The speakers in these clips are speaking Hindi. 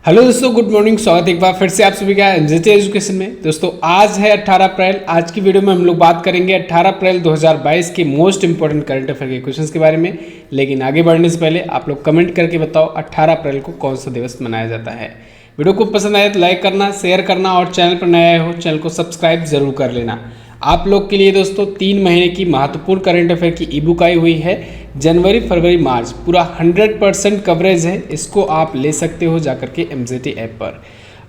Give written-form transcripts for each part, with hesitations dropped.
हेलो दोस्तों, गुड मॉर्निंग। स्वागत है एक बार फिर से आप सभी का एमजेटी एजुकेशन में। दोस्तों आज है 18 अप्रैल। आज की वीडियो में हम लोग बात करेंगे 18 अप्रैल 2022 के मोस्ट इंपॉर्टेंट करंट अफेयर के क्वेश्चंस के बारे में। लेकिन आगे बढ़ने से पहले आप लोग कमेंट करके बताओ 18 अप्रैल को कौन सा दिवस मनाया जाता है। वीडियो को पसंद आए तो लाइक करना, शेयर करना और चैनल पर नए आए हो चैनल को सब्सक्राइब जरूर कर लेना। आप लोग के लिए दोस्तों 3 महीने की महत्वपूर्ण करंट अफेयर की ई बुक आई हुई है। जनवरी फरवरी मार्च पूरा 100% कवरेज है। इसको आप ले सकते हो जाकर के एमजेटी ऐप पर।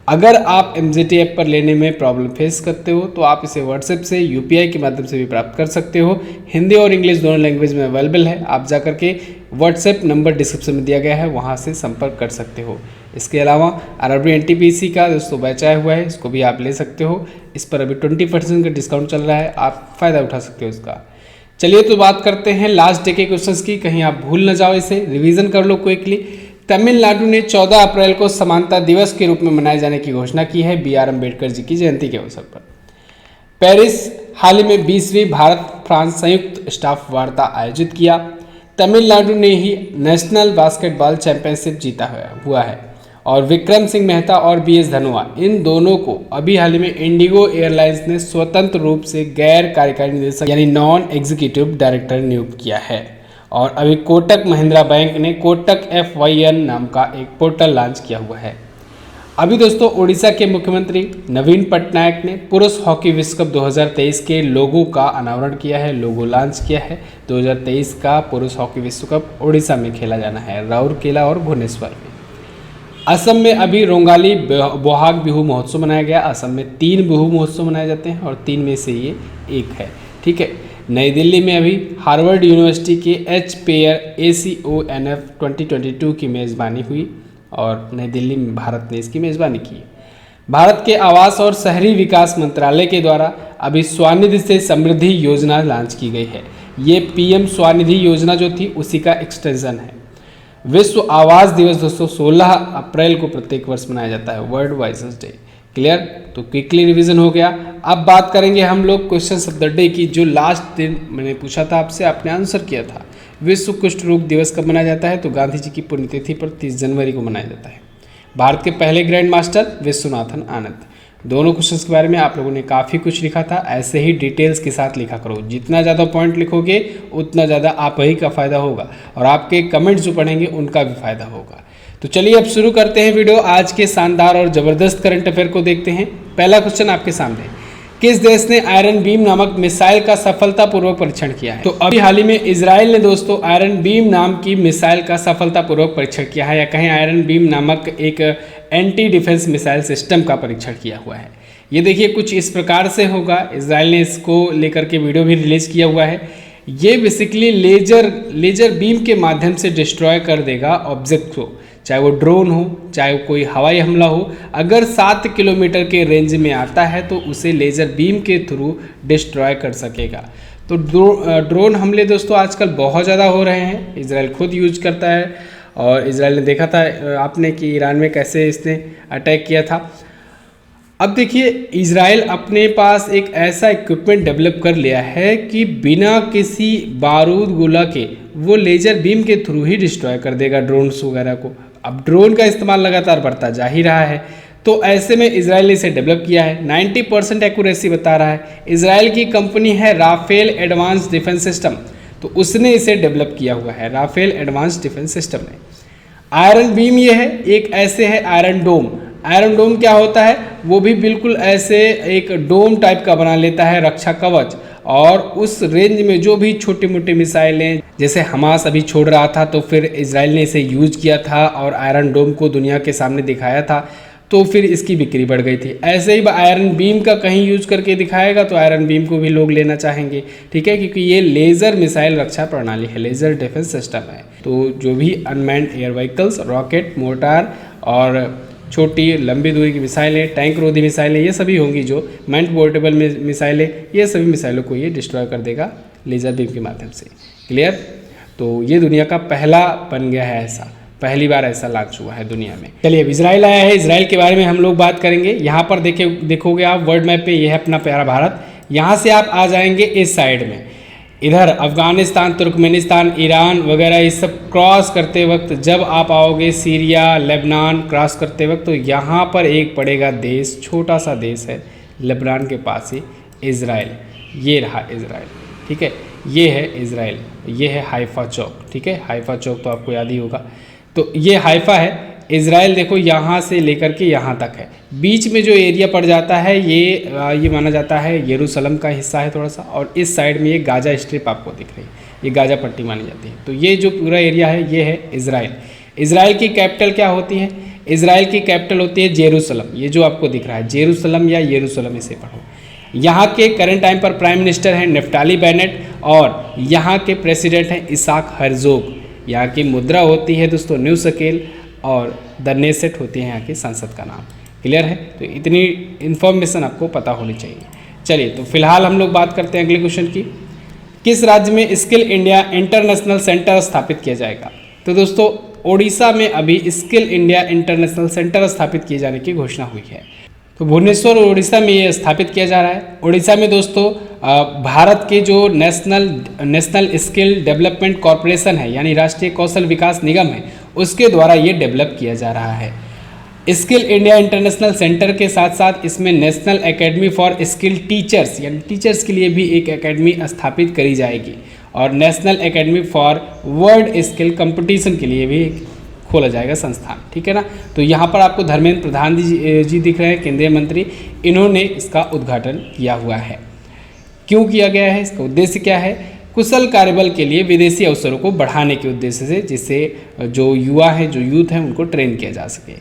अगर आप एमजेटी ऐप पर लेने में प्रॉब्लम फेस करते हो तो आप इसे व्हाट्सएप से यूपीआई के माध्यम से भी प्राप्त कर सकते हो। हिंदी और इंग्लिश दोनों लैंग्वेज में अवेलेबल है। आप जाकर के व्हाट्सएप नंबर डिस्क्रिप्शन में दिया गया है, वहाँ से संपर्क कर सकते हो। इसके अलावा आरआरबी एनटीपीसी का दोस्तों बैच आया हुआ है, इसको भी आप ले सकते हो। इस पर अभी 20% का डिस्काउंट चल रहा है, आप फ़ायदा उठा सकते हो इसका। चलिए तो बात करते हैं लास्ट डे के क्वेश्चंस की, कहीं आप भूल ना जाओ, इसे रिवीजन कर लो क्विकली। तमिलनाडु ने 14 अप्रैल को समानता दिवस के रूप में मनाए जाने की घोषणा की है बी आर अम्बेडकर जी की जयंती के अवसर पर। पेरिस हाल ही में 20वीं भारत फ्रांस संयुक्त स्टाफ वार्ता आयोजित किया। तमिलनाडु ने ही नेशनल बास्केटबॉल चैंपियनशिप जीता हुआ है और विक्रम सिंह मेहता और बी एस धनोआ इन दोनों को अभी हाल ही में इंडिगो एयरलाइंस ने स्वतंत्र रूप से गैर कार्यकारी निदेशक यानी नॉन एग्जीक्यूटिव डायरेक्टर नियुक्त किया है। और अभी कोटक महिंद्रा बैंक ने कोटक FYN नाम का एक पोर्टल लॉन्च किया हुआ है। अभी दोस्तों उड़ीसा के मुख्यमंत्री नवीन पटनायक ने पुरुष हॉकी विश्व कप 2023 के लोगो का अनावरण किया है, लोगो लॉन्च किया है। 2023 का पुरुष हॉकी विश्व कप उड़ीसा में खेला जाना है, राउरकेला और भुवनेश्वर में। असम में अभी रोंगाली बोहाग बिहू महोत्सव मनाया गया। असम में 3 बिहू महोत्सव मनाए जाते हैं और 3 में से ये एक है, ठीक है। नई दिल्ली में अभी हार्वर्ड यूनिवर्सिटी के HPAIR ACONF 2022 की मेज़बानी हुई और नई दिल्ली में भारत ने इसकी मेज़बानी की। भारत के आवास और शहरी विकास मंत्रालय के द्वारा अभी स्वनिधि से समृद्धि योजना लॉन्च की गई है। ये PM स्वनिधि योजना जो थी उसी का एक्सटेंशन है। विश्व आवास दिवस दोस्तों 16 अप्रैल को प्रत्येक वर्ष मनाया जाता है, वर्ल्ड वॉइसेस डे। क्लियर? तो क्विकली रिवीजन हो गया। अब बात करेंगे हम लोग क्वेश्चन ऑफ द डे की, जो लास्ट दिन मैंने पूछा था आपसे, आपने आंसर किया था। विश्व कुष्ठ रोग दिवस कब मनाया जाता है? तो गांधी जी की पुण्यतिथि पर 30 जनवरी को मनाया जाता है। भारत के पहले ग्रैंड मास्टर विश्वनाथन आनंद। दोनों क्वेश्चंस के बारे में आप लोगों ने काफ़ी कुछ लिखा था, ऐसे ही डिटेल्स के साथ लिखा करो। जितना ज़्यादा पॉइंट लिखोगे उतना ज़्यादा आप ही का फ़ायदा होगा और आपके कमेंट्स जो पढ़ेंगे उनका भी फायदा होगा। तो चलिए अब शुरू करते हैं वीडियो। आज के शानदार और ज़बरदस्त करंट अफेयर को देखते हैं। पहला क्वेश्चन आपके सामने, किस देश ने आयरन बीम नामक मिसाइल का सफलतापूर्वक परीक्षण किया है? तो अभी हाल ही में इजराइल ने दोस्तों आयरन बीम नाम की मिसाइल का सफलतापूर्वक परीक्षण किया है, या कहें आयरन बीम नामक एक एंटी डिफेंस मिसाइल सिस्टम का परीक्षण किया हुआ है। ये देखिए कुछ इस प्रकार से होगा। इजराइल ने इसको लेकर के वीडियो भी रिलीज किया हुआ है। ये बेसिकली लेजर बीम के माध्यम से डिस्ट्रॉय कर देगा ऑब्जेक्ट को, चाहे वो ड्रोन हो, चाहे वो कोई हवाई हमला हो। अगर 7 किलोमीटर के रेंज में आता है तो उसे लेज़र बीम के थ्रू डिस्ट्रॉय कर सकेगा। तो ड्रोन हमले दोस्तों आजकल बहुत ज़्यादा हो रहे हैं। इजराइल खुद यूज करता है और इजराइल ने देखा था आपने कि ईरान में कैसे इसने अटैक किया था। अब देखिए इजराइल अपने पास एक ऐसा इक्विपमेंट डेवलप कर लिया है कि बिना किसी बारूद गोला के वो लेज़र बीम के थ्रू ही डिस्ट्रॉय कर देगा ड्रोन्स वगैरह को। अब ड्रोन का इस्तेमाल लगातार बढ़ता जा ही रहा है, तो ऐसे में इजराइल ने इसे डेवलप किया है। 90% एक्यूरेसी बता रहा है। इजराइल की कंपनी है राफेल एडवांस डिफेंस सिस्टम, तो उसने इसे डेवलप किया हुआ है, राफेल एडवांस डिफेंस सिस्टम ने। आयरन बीम ये है, एक ऐसे है आयरन डोम। आयरन डोम क्या होता है? वो भी बिल्कुल ऐसे एक डोम टाइप का बना लेता है, रक्षा कवच। और उस रेंज में जो भी छोटी मोटी मिसाइलें, जैसे हमास अभी छोड़ रहा था तो फिर इजराइल ने इसे यूज किया था और आयरन डोम को दुनिया के सामने दिखाया था, तो फिर इसकी बिक्री बढ़ गई थी। ऐसे ही आयरन बीम का कहीं यूज करके दिखाएगा तो आयरन बीम को भी लोग लेना चाहेंगे, ठीक है, क्योंकि ये लेज़र मिसाइल रक्षा प्रणाली है, लेज़र डिफेंस सिस्टम है। तो जो भी unmanned air vehicles, rocket, motor और छोटी लंबी दूरी की मिसाइलें, टैंक रोधी मिसाइलें, ये सभी होंगी। जो मैन पोर्टेबल मिसाइलें, ये सभी मिसाइलों को ये डिस्ट्रॉय कर देगा लेज़र बीम के माध्यम से। क्लियर? तो ये दुनिया का पहला बन गया है, ऐसा पहली बार ऐसा लॉन्च हुआ है दुनिया में। चलिए अब इजराइल आया है, इजराइल के बारे में हम लोग बात करेंगे। यहाँ पर देखोगे आप वर्ल्ड मैप पे, ये है अपना प्यारा भारत। यहाँ से आप आ जाएंगे इस साइड में। इधर अफगानिस्तान, तुर्कमेनिस्तान, ईरान वगैरह ये सब क्रॉस करते वक्त जब आप आओगे सीरिया, लेबनान क्रॉस करते वक्त, तो यहाँ पर एक पड़ेगा देश, छोटा सा देश है लेबनान के पास ही, इज़राइल। ये रहा इज़राइल, ठीक है, ये है इज़राइल, ये है हाइफा चौक, ठीक है, हाइफा चौक तो आपको याद ही होगा। तो ये हाइफा है, इज़राइल देखो यहाँ से लेकर के यहाँ तक है। बीच में जो एरिया पड़ जाता है ये माना जाता है यरूशलेम का हिस्सा है थोड़ा सा, और इस साइड में ये गाजा स्ट्रिप आपको दिख रही है, ये गाजा पट्टी मानी जाती है। तो ये जो पूरा एरिया है ये है इज़राइल। इज़राइल की कैपिटल क्या होती है? इज़राइल की कैपिटल होती है जेरूशलम, ये जो आपको दिख रहा है जेरूशलम या यरूशलम, इसे पढ़ो। यहाँ के करंट टाइम पर प्राइम मिनिस्टर हैं नेफ्ताली बेनेट, और यहाँ के प्रेसिडेंट हैं इसाक हर्जोग। यहाँ की मुद्रा होती है दोस्तों न्यू शकेल, और द नेसेट होती है यहाँ की संसद का नाम। क्लियर है? तो इतनी इन्फॉर्मेशन आपको पता होनी चाहिए। चलिए, तो फिलहाल हम लोग बात करते हैं अगले क्वेश्चन की। किस राज्य में स्किल इंडिया इंटरनेशनल सेंटर स्थापित किया जाएगा? तो दोस्तों ओडिशा में अभी स्किल इंडिया इंटरनेशनल सेंटर स्थापित किए जाने की घोषणा हुई है। तो भुवनेश्वर और उड़ीसा में ये स्थापित किया जा रहा है। उड़ीसा में दोस्तों भारत के जो नेशनल स्किल डेवलपमेंट कॉरपोरेशन है, यानी राष्ट्रीय कौशल विकास निगम है, उसके द्वारा ये डेवलप किया जा रहा है। स्किल इंडिया इंटरनेशनल सेंटर के साथ साथ इसमें national academy for skill teachers, यानी टीचर्स के लिए भी एक एकेडमी स्थापित करी जाएगी, और national academy for world skill competition के लिए भी खोला जाएगा संस्थान, ठीक है ना। तो यहाँ पर आपको धर्मेंद्र प्रधान जी दिख रहे हैं, केंद्रीय मंत्री, इन्होंने इसका उद्घाटन किया हुआ है। क्यों किया गया है? इसका उद्देश्य क्या है? कुशल कार्यबल के लिए विदेशी अवसरों को बढ़ाने के उद्देश्य से, जिससे जो युवा हैं, जो यूथ हैं, उनको ट्रेन किया जा सके।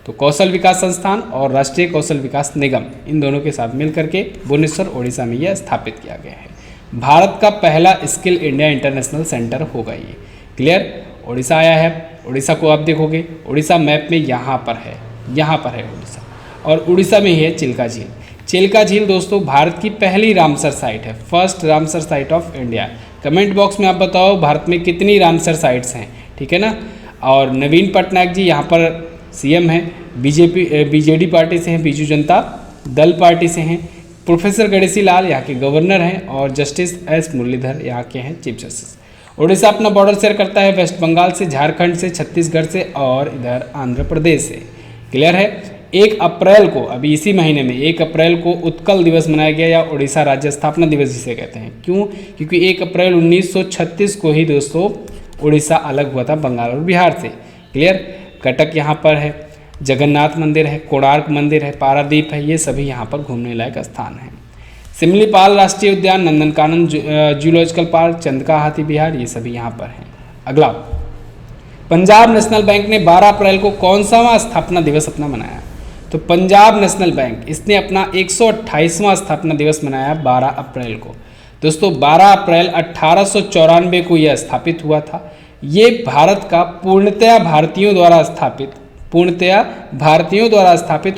तो कौशल विकास संस्थान और राष्ट्रीय कौशल विकास निगम, इन दोनों के साथ मिलकर के भुवनेश्वर ओडिशा में यह स्थापित किया गया है। भारत का पहला स्किल इंडिया इंटरनेशनल सेंटर होगा ये। क्लियर? ओडिशा आया है। उड़ीसा को आप देखोगे, उड़ीसा मैप में यहाँ पर है उड़ीसा, और उड़ीसा में ही है चिल्का झील। चिल्का झील दोस्तों भारत की पहली रामसर साइट है, first Ramsar site of India. Comment box में आप बताओ भारत में कितनी रामसर साइट्स हैं, ठीक है ना। और नवीन पटनायक जी यहाँ पर सीएम हैं, बीजेडी पार्टी से हैं, बीजू जनता दल पार्टी से हैं। प्रोफेसर गणेशी लाल यहाँ के गवर्नर हैं, और जस्टिस एस मुरलीधर यहाँ के हैं चीफ जस्टिस। उड़ीसा अपना बॉर्डर शेयर करता है वेस्ट बंगाल से, झारखंड से, छत्तीसगढ़ से, और इधर आंध्र प्रदेश से। क्लियर है? 1 अप्रैल को, अभी इसी महीने में 1 अप्रैल को उत्कल दिवस मनाया गया, या उड़ीसा राज्य स्थापना दिवस जिसे कहते हैं। क्यों? क्योंकि 1 अप्रैल 1936 को ही दोस्तों उड़ीसा अलग हुआ था बंगाल और बिहार से। क्लियर? कटक यहाँ पर है, जगन्नाथ मंदिर है, कोणार्क मंदिर है, पारादीप है, ये सभी यहाँ पर घूमने लायक स्थान हैं। सिमलीपाल राष्ट्रीय उद्यान, नंदनकानन जूलॉजिकल पार्क, चंदका हाथी विहार, ये सभी यहाँ पर हैं। अगला, पंजाब नेशनल बैंक ने 12 अप्रैल को कौन सा स्थापना दिवस अपना मनाया? तो पंजाब नेशनल बैंक इसने अपना 128वां स्थापना दिवस मनाया 12 अप्रैल को। दोस्तों 12 अप्रैल 1894 को यह स्थापित हुआ था। ये भारत का पूर्णतया भारतीयों द्वारा स्थापित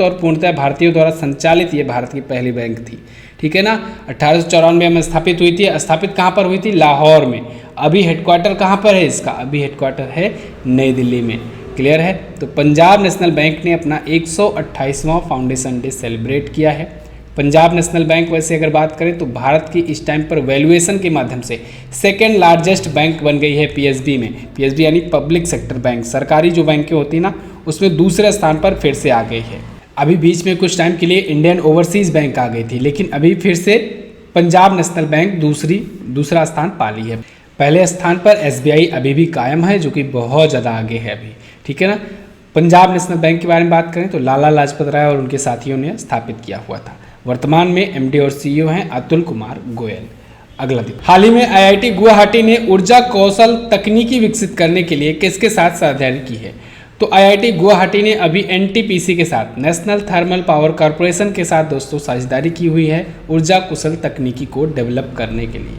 और पूर्णतया भारतीयों द्वारा संचालित ये भारत की पहली बैंक थी, ठीक है ना। 1894 में स्थापित हुई थी। स्थापित कहाँ पर हुई थी? लाहौर में। अभी हेडक्वार्टर कहाँ पर है इसका? अभी हेडक्वार्टर है नई दिल्ली में। क्लियर है? तो पंजाब नेशनल बैंक ने अपना 128वां फाउंडेशन डे सेलिब्रेट किया है। पंजाब नेशनल बैंक वैसे अगर बात करें तो भारत की इस टाइम पर वैल्यूएशन के माध्यम से सेकेंड लार्जेस्ट बैंक बन गई है पीएसबी में। पीएसबी यानी पब्लिक सेक्टर बैंक, सरकारी जो बैंकें होती है ना, उसमें दूसरे स्थान पर फिर से आ गई है। अभी बीच में कुछ टाइम के लिए इंडियन ओवरसीज़ बैंक आ गई थी, लेकिन अभी फिर से पंजाब नेशनल बैंक दूसरा स्थान पा ली है। पहले स्थान पर एसबीआई अभी भी कायम है, जो कि बहुत ज़्यादा आगे है अभी, ठीक है ना। पंजाब नेशनल बैंक के बारे में बात करें तो लाला लाजपत राय और उनके साथियों ने स्थापित किया हुआ था। वर्तमान में एमडी और सीईओ हैं अतुल कुमार गोयल। अगला दिन, हाल ही में आईआईटी गुवाहाटी ने ऊर्जा कौशल तकनीकी विकसित करने के लिए किसके साथ साझेदारी की है? तो आईआईटी गुवाहाटी ने अभी एनटीपीसी के साथ, नेशनल थर्मल पावर कॉरपोरेशन के साथ दोस्तों साझेदारी की हुई है ऊर्जा कुशल तकनीकी को डेवलप करने के लिए।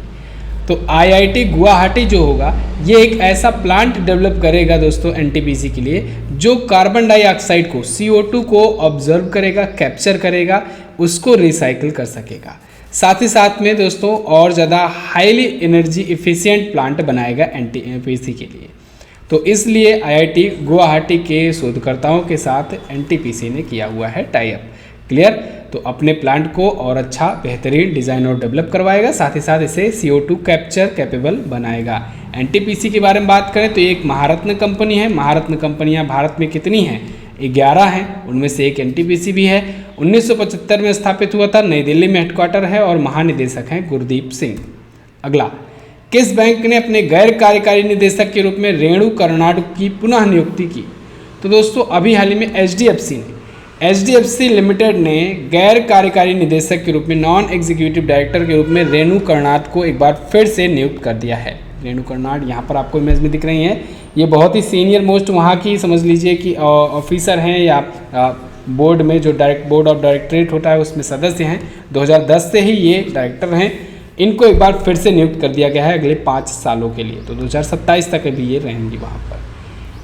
तो आईआईटी गुवाहाटी जो होगा ये एक ऐसा प्लांट डेवलप करेगा दोस्तों एनटीपीसी के लिए, जो कार्बन डाइऑक्साइड को, CO2 को ऑब्जर्व करेगा, कैप्चर करेगा, उसको रिसाइकिल कर सकेगा। साथ ही साथ में दोस्तों और ज़्यादा हाईली एनर्जी इफिशिएंट प्लांट बनाएगा एनटीपीसी के लिए। तो इसलिए आईआईटी गुवाहाटी के शोधकर्ताओं के साथ एनटीपीसी ने किया हुआ है टाई अप। क्लियर। तो अपने प्लांट को और अच्छा बेहतरीन डिज़ाइन और डेवलप करवाएगा, साथ ही साथ इसे CO2 कैप्चर कैपेबल बनाएगा। NTPC के बारे में बात करें तो ये एक महारत्न कंपनी है। महारत्न कंपनियां भारत में कितनी हैं? 11 हैं, उनमें से एक NTPC भी है। 1975 में स्थापित हुआ था, नई दिल्ली में हेडक्वार्टर है और महानिदेशक हैं गुरदीप सिंह। अगला, किस बैंक ने अपने गैर कार्यकारी निदेशक के रूप में रेणु कर्नाड की पुनः नियुक्ति की? तो दोस्तों अभी हाल ही में HDFC लिमिटेड ने गैर कार्यकारी निदेशक के रूप में नॉन एग्जीक्यूटिव डायरेक्टर के रूप में रेणु कर्नाड को एक बार फिर से नियुक्त कर दिया है। रेणु कर्नाड यहाँ पर आपको इमेज में दिख रही हैं। ये बहुत ही सीनियर मोस्ट वहाँ की समझ लीजिए कि ऑफिसर हैं या बोर्ड में जो बोर्ड ऑफ डायरेक्टरेट होता है उसमें सदस्य हैं। 2010 से ही ये डायरेक्टर हैं। इनको एक बार फिर से नियुक्त कर दिया गया है अगले 5 सालों के लिए, तो 2027 तक भी ये रहेंगी वहाँ पर।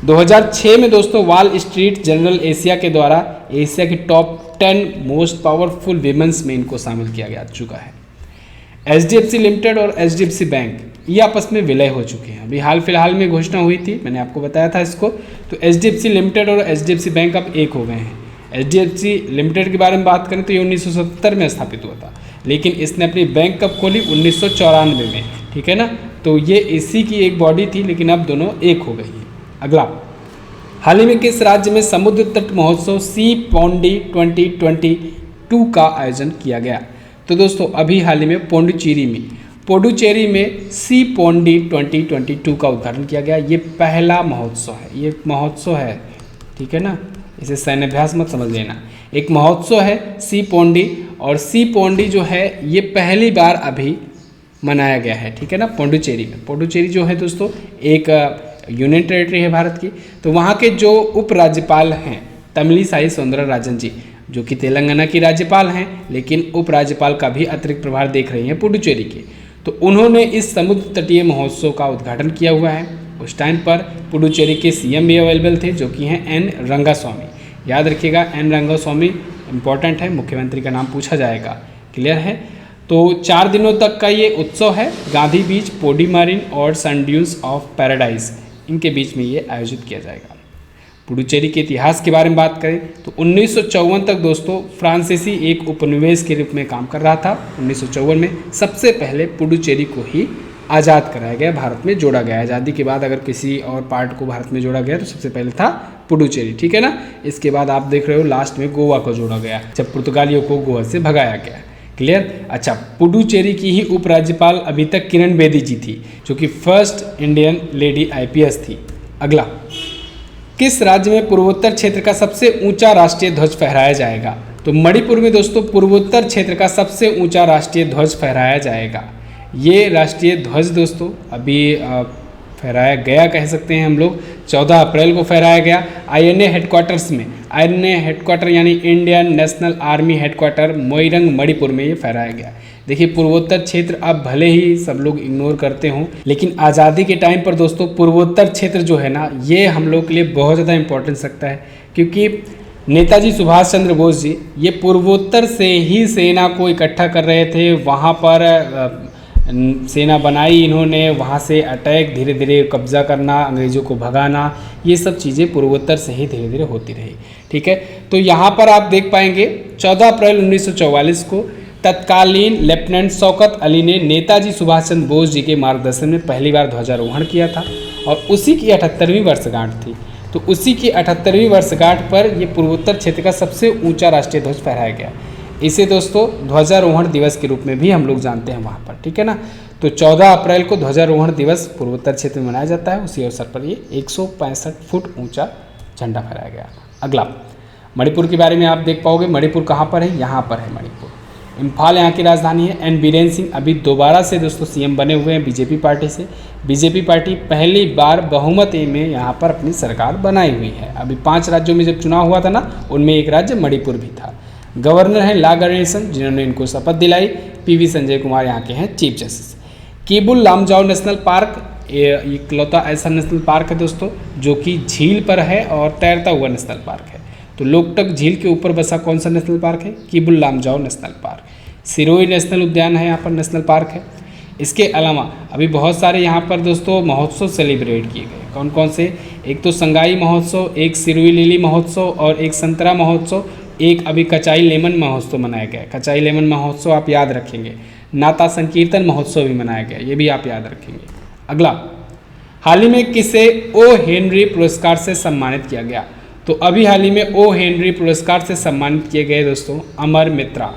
2006 में दोस्तों वॉल स्ट्रीट जर्नल एशिया के द्वारा एशिया की टॉप 10 मोस्ट पावरफुल विमेंस में इनको शामिल किया जा चुका है। HDFC लिमिटेड और HDFC बैंक ये आपस में विलय हो चुके हैं। अभी हाल फिलहाल में घोषणा हुई थी, मैंने आपको बताया था इसको। तो HDFC लिमिटेड और HDFC बैंक अब एक हो गए हैं। HDFC लिमिटेड के बारे में बात करें तो ये 1970 में स्थापित हुआ था, लेकिन इसने अपनी बैंक कब खोली? 1994 में, ठीक है ना। तो ये इसी की एक बॉडी थी, लेकिन अब दोनों एक हो गई हैं। अगला, हाल ही में किस राज्य में समुद्र तट महोत्सव सी पौंडी 2022 का आयोजन किया गया? तो दोस्तों अभी हाल ही में पुडुचेरी में सी पौंडी 2022 का उद्घाटन किया गया। ये पहला महोत्सव है, ये महोत्सव है, ठीक है ना, इसे सैन्याभ्यास मत समझ लेना। एक महोत्सव है सी पौंडी, और सी पौंडी जो है ये पहली बार अभी मनाया गया है, ठीक है ना, पुडुचेरी में। पुडुचेरी जो है दोस्तों एक यूनियन टेरिटरी है भारत की। तो वहाँ के जो उपराज्यपाल हैं तमिलिसाई सौंदरराजन जी, जो कि तेलंगाना की राज्यपाल हैं, लेकिन उपराज्यपाल का भी अतिरिक्त प्रभार देख रही हैं पुडुचेरी के। तो उन्होंने इस समुद्र तटीय महोत्सव का उद्घाटन किया हुआ है। उस टाइम पर पुडुचेरी के CM भी अवेलेबल थे, जो कि हैं N रंगास्वामी। याद रखिएगा, N रंगास्वामी इंपॉर्टेंट है, मुख्यमंत्री का नाम पूछा जाएगा, क्लियर है। तो 4 दिनों तक का ये उत्सव है। गांधी बीच, पोडीमारिन और सनड्यून्स ऑफ पैराडाइज, इनके बीच में ये आयोजित किया जाएगा। पुडुचेरी के इतिहास के बारे में बात करें तो 1954 तक दोस्तों फ्रांसीसी एक उपनिवेश के रूप में काम कर रहा था। 1954 में सबसे पहले पुडुचेरी को ही आज़ाद कराया गया, भारत में जोड़ा गया। आज़ादी के बाद अगर किसी और पार्ट को भारत में जोड़ा गया तो सबसे पहले था पुडुचेरी, ठीक है ना। इसके बाद आप देख रहे हो लास्ट में गोवा को जोड़ा गया, जब पुर्तगालियों को गोवा से भगाया गया, क्लियर। अच्छा, पुडुचेरी की ही उपराज्यपाल अभी तक किरण बेदी जी थी, जो कि फर्स्ट इंडियन लेडी IPS थी। अगला, किस राज्य में पूर्वोत्तर क्षेत्र का सबसे ऊंचा राष्ट्रीय ध्वज फहराया जाएगा? तो मणिपुर में दोस्तों पूर्वोत्तर क्षेत्र का सबसे ऊंचा राष्ट्रीय ध्वज फहराया जाएगा। ये राष्ट्रीय ध्वज दोस्तों अभी फहराया गया, कह सकते हैं हम लोग, 14 अप्रैल को फहराया गया INA हेडक्वार्टर्स में। INA हेडक्वार्टर यानी Indian national army headquarter Moirang Manipur में ये फहराया गया। देखिए, पूर्वोत्तर क्षेत्र अब भले ही सब लोग इग्नोर करते हों, लेकिन आज़ादी के टाइम पर दोस्तों पूर्वोत्तर क्षेत्र जो है ना, ये हम लोग के लिए बहुत ज़्यादा इंपॉर्टेंस रखता है, क्योंकि नेताजी सुभाष चंद्र बोस जी ये पूर्वोत्तर से ही सेना को इकट्ठा कर रहे थे। वहाँ पर सेना बनाई इन्होंने, वहाँ से अटैक, धीरे धीरे कब्जा करना, अंग्रेज़ों को भगाना, ये सब चीज़ें पूर्वोत्तर से ही धीरे धीरे होती रही, ठीक है। तो यहाँ पर आप देख पाएंगे 14 अप्रैल 1944 को तत्कालीन लेफ्टिनेंट शौकत अली ने नेताजी सुभाष चंद्र बोस जी के मार्गदर्शन में पहली बार ध्वजारोहण किया था, और उसी की 78वीं वर्षगांठ थी। तो उसी की 78वीं वर्षगांठ पर ये पूर्वोत्तर क्षेत्र का सबसे ऊंचा राष्ट्रीय ध्वज फहराया गया। इसे दोस्तों ध्वजारोहण दिवस के रूप में भी हम लोग जानते हैं वहाँ पर, ठीक है ना। तो 14 अप्रैल को ध्वजारोहण दिवस पूर्वोत्तर क्षेत्र में मनाया जाता है। उसी अवसर पर ये 165 फुट ऊंचा झंडा फहराया गया। अगला, मणिपुर के बारे में आप देख पाओगे। मणिपुर कहाँ पर है? यहाँ पर है मणिपुर। इम्फाल यहाँ की राजधानी है। एन बीरेन सिंह अभी दोबारा से दोस्तों CM बने हुए हैं बीजेपी पार्टी से। बीजेपी पार्टी पहली बार बहुमत में यहाँ पर अपनी सरकार बनाई हुई है। अभी 5 राज्यों में जब चुनाव हुआ था ना, उनमें एक राज्य मणिपुर भी था। गवर्नर हैं ला गणेशन, जिन्होंने इनको शपथ दिलाई। PV संजय कुमार यहाँ के हैं chief justice. Keibul Lamjao national park इकलौता ऐसा नेशनल पार्क है दोस्तों जो कि झील पर है और तैरता हुआ नेशनल पार्क है। तो लोकटक झील के ऊपर बसा कौन सा नेशनल पार्क है? Keibul Lamjao national park. Sirohi national उद्यान है, यहाँ पर नेशनल पार्क है। इसके अलावा अभी बहुत सारे यहाँ पर दोस्तों महोत्सव सेलिब्रेट किए गए। कौन कौन से? एक तो संगाई महोत्सव, एक सिरोही लिली महोत्सव और एक संतरा महोत्सव एक अभी कचाई लेमन महोत्सव मनाया गया है, कचाई लेमन महोत्सव आप याद रखेंगे। नाता संकीर्तन महोत्सव भी मनाया गया, ये भी आप याद रखेंगे। अगला, हाल ही में किसे ओ हेनरी पुरस्कार से सम्मानित किया गया? तो अभी हाल ही में ओ हेनरी पुरस्कार से सम्मानित किए गए दोस्तों अमर मित्रा।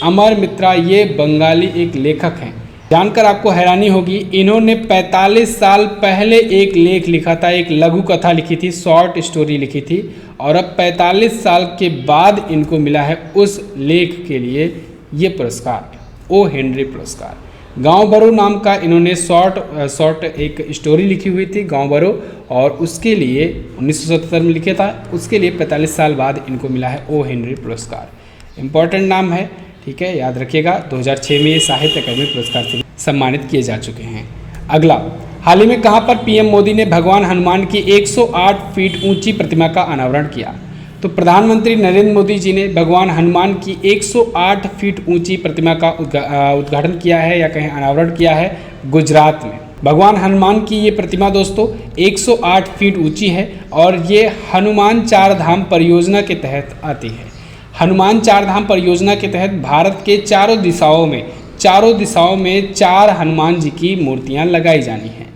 अमर मित्रा ये बंगाली एक लेखक हैं। जानकर आपको हैरानी होगी, इन्होंने 45 साल पहले एक लेख लिखा था, एक लघु कथा लिखी थी, शॉर्ट स्टोरी लिखी थी, और अब 45 साल के बाद इनको मिला है उस लेख के लिए ये पुरस्कार, ओ हेनरी पुरस्कार। गांव बरो नाम का इन्होंने शॉर्ट एक स्टोरी लिखी हुई थी, गांव बरो, और उसके लिए 1977 में लिखे था, उसके लिए 45 साल बाद इनको मिला है ओ हेनरी पुरस्कार। इम्पॉर्टेंट नाम है, ठीक है, याद रखिएगा। 2006 में ये साहित्य अकादमी पुरस्कार से सम्मानित किए जा चुके हैं। अगला, हाल ही में कहाँ पर पीएम मोदी ने भगवान हनुमान की 108 फीट ऊंची प्रतिमा का अनावरण किया? तो प्रधानमंत्री नरेंद्र मोदी जी ने भगवान हनुमान की 108 फीट ऊंची प्रतिमा का उद्घाटन किया है या कहीं अनावरण किया है गुजरात में। भगवान हनुमान की ये प्रतिमा दोस्तों 108 फीट ऊंची है और ये हनुमान चार धाम परियोजना के तहत आती है। हनुमान चार धाम परियोजना के तहत भारत के चारों दिशाओं में 4 हनुमान जी की मूर्तियां लगाई जानी हैं।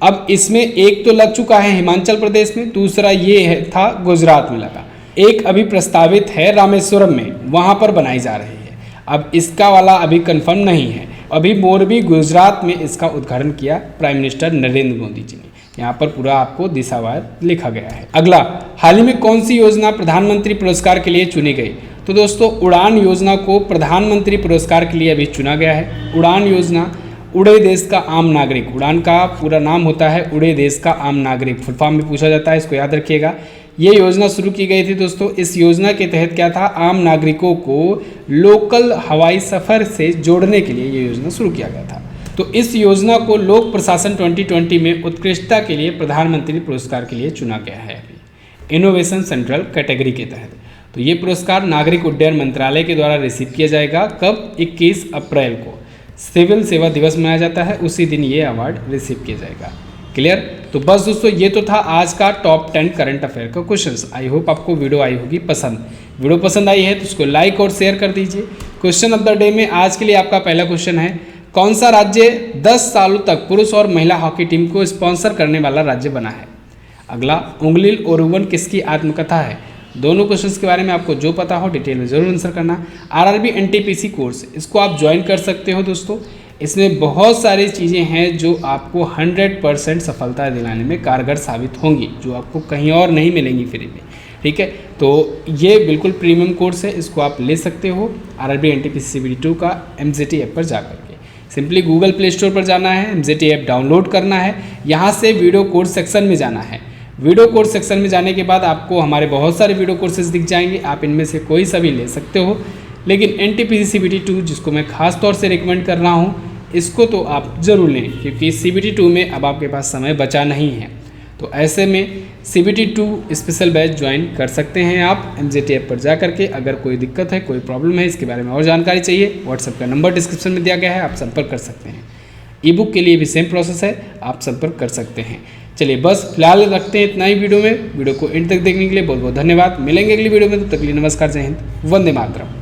अब इसमें एक तो लग चुका है हिमाचल प्रदेश में, दूसरा ये था गुजरात में लगा, एक अभी प्रस्तावित है रामेश्वरम में, वहाँ पर बनाई जा रही है। अब इसका वाला अभी कंफर्म नहीं है। अभी मोरबी गुजरात में इसका उद्घाटन किया प्राइम मिनिस्टर नरेंद्र मोदी जी ने। यहाँ पर पूरा आपको दिशावार लिखा गया है। अगला, हाल ही में कौन सी योजना प्रधानमंत्री पुरस्कार के लिए चुनी गई? तो दोस्तों उड़ान योजना को प्रधानमंत्री पुरस्कार के लिए अभी चुना गया है। उड़ान योजना, उड़े देश का आम नागरिक, उड़ान का पूरा नाम होता है उड़े देश का आम नागरिक, फुल फॉर्म में पूछा जाता है, इसको याद रखिएगा। ये योजना शुरू की गई थी दोस्तों। इस योजना के तहत क्या था, आम नागरिकों को लोकल हवाई सफ़र से जोड़ने के लिए ये योजना शुरू किया गया था। तो इस योजना को लोक प्रशासन 2020 में उत्कृष्टता के लिए प्रधानमंत्री पुरस्कार के लिए चुना गया है अभी, इनोवेशन सेंट्रल कैटेगरी के तहत। तो ये पुरस्कार नागरिक उड्डयन मंत्रालय के द्वारा रिसीव किया जाएगा। कब? 21 अप्रैल को सिविल सेवा दिवस मनाया जाता है, उसी दिन ये अवार्ड रिसीव किया जाएगा। क्लियर? तो बस दोस्तों ये तो था आज का टॉप 10 करंट अफेयर का क्वेश्चंस। आई होप आपको वीडियो आई होगी पसंद। वीडियो पसंद आई है तो उसको लाइक और शेयर कर दीजिए। क्वेश्चन ऑफ द डे में आज के लिए आपका पहला क्वेश्चन है, कौन सा राज्य 10 सालों तक पुरुष और महिला हॉकी टीम को स्पॉन्सर करने वाला राज्य बना है? अगला, उंगलिल ओरुवन किसकी आत्मकथा है? दोनों क्वेश्चंस के बारे में आपको जो पता हो डिटेल में जरूर आंसर करना। आरआरबी एनटीपीसी कोर्स, इसको आप ज्वाइन कर सकते हो दोस्तों। इसमें बहुत सारी चीज़ें हैं जो आपको 100% सफलता दिलाने में कारगर साबित होंगी, जो आपको कहीं और नहीं मिलेंगी फ्री में, ठीक है। तो ये बिल्कुल प्रीमियम कोर्स है, इसको आप ले सकते हो आरआरबी एनटीपीसी CBT 2 का MZT ऐप पर जाकर के। सिंपली गूगल प्ले स्टोर पर जाना है, MZT ऐप डाउनलोड करना है, यहाँ से वीडियो कोर्स सेक्शन में जाना है। वीडियो कोर्स सेक्शन में जाने के बाद आपको हमारे बहुत सारे वीडियो कोर्सेज दिख जाएंगे, आप इनमें से कोई सा भी ले सकते हो। लेकिन एनटीपीसी CBT 2 जिसको मैं खास तौर से रिकमेंड कर रहा हूँ, इसको तो आप ज़रूर लें, क्योंकि CBT 2 में अब आपके पास समय बचा नहीं है। तो ऐसे में CBT 2 स्पेशल बैच ज्वाइन कर सकते हैं आप MZT ऐप पर जा करके। अगर कोई दिक्कत है, कोई प्रॉब्लम है, इसके बारे में और जानकारी चाहिए, व्हाट्सएप का नंबर डिस्क्रिप्शन में दिया गया है, आप संपर्क कर सकते हैं। ई बुक के लिए भी सेम प्रोसेस है, आप संपर्क कर सकते हैं। चलिए बस फिलहाल रखते हैं इतना ही वीडियो में। वीडियो को एंड तक देखने के लिए बहुत बहुत धन्यवाद। मिलेंगे अगली वीडियो में, तब तक के लिए नमस्कार, जय हिंद, वंदे मातरम।